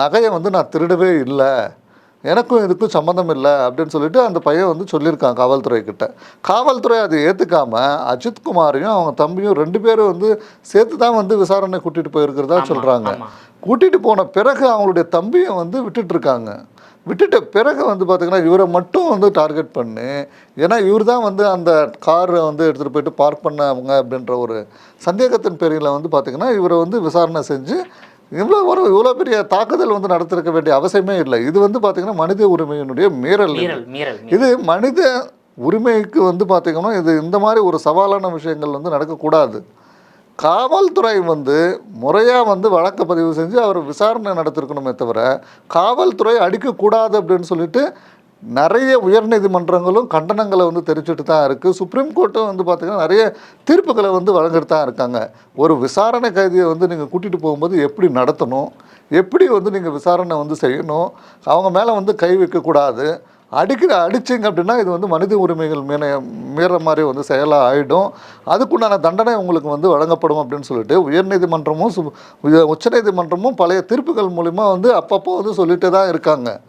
நகையை வந்து நான் திருடவே இல்லை, எனக்கும் இதுக்கும் சம்மந்தம் இல்லை அப்படின்னு சொல்லிட்டு அந்த பையன் வந்து சொல்லியிருக்கான் காவல்துறைக்கிட்ட. காவல்துறை அதை ஏற்றுக்காம அஜித்குமாரையும் அவங்க தம்பியும் 2 பேரும் வந்து சேர்த்து தான் வந்து விசாரணை கூட்டிகிட்டு போயிருக்கிறதா சொல்கிறாங்க. கூட்டிகிட்டு போன பிறகு அவங்களுடைய தம்பியை வந்து விட்டுட்டுருக்காங்க. விட்டுட்ட பிறகு வந்து பார்த்திங்கன்னா இவரை மட்டும் வந்து டார்கெட் பண்ணி, ஏன்னா இவர் தான் வந்து அந்த காரை வந்து எடுத்துகிட்டு போயிட்டு பார்க் பண்ணவங்க அப்படின்ற ஒரு சந்தேகத்தின் பேரில் வந்து பார்த்திங்கன்னா இவரை வந்து விசாரணை செஞ்சு இவ்வளோ பெரிய தாக்குதல் வந்து நடத்திருக்க வேண்டிய அவசியமே இல்லை. இது வந்து பார்த்திங்கன்னா மனித உரிமையினுடைய மீறல். இது மனித உரிமைக்கு வந்து பார்த்திங்கன்னா இது இந்த மாதிரி ஒரு சவாலான விஷயங்கள் வந்து நடக்கக்கூடாது. காவல்துறை வந்து முறையாக வந்து வழக்கு பதிவு செஞ்சு அவர் விசாரணை நடத்திருக்கணுமே தவிர, காவல்துறை அடிக்கக்கூடாது அப்படின்னு சொல்லிட்டு நிறைய உயர்நீதிமன்றங்களும் கண்டனங்களை வந்து தெரிவிச்சுட்டு தான் இருக்குது. சுப்ரீம் கோர்ட்டும் வந்து பார்த்திங்கன்னா நிறைய தீர்ப்புகளை வந்து வழங்கிட்டு தான் இருக்காங்க. ஒரு விசாரணை கைதியை வந்து நீங்கள் கூட்டிகிட்டு போகும்போது எப்படி நடத்தணும், எப்படி வந்து நீங்கள் விசாரணை வந்து செய்யணும், அவங்க மேலே வந்து கை வைக்கக்கூடாது. அடிச்சிங்க அப்படின்னா இது வந்து மனித உரிமைகள் மீற மாதிரி வந்து செயலாக ஆகிடும். அதுக்குண்டான தண்டனை உங்களுக்கு வந்து வழங்கப்படும் அப்படின்னு சொல்லிட்டு உயர்நீதிமன்றமும் உச்சநீதிமன்றமும் பழைய தீர்ப்புகள் மூலிமா வந்து அப்பப்போ வந்து சொல்லிட்டு தான் இருக்காங்க.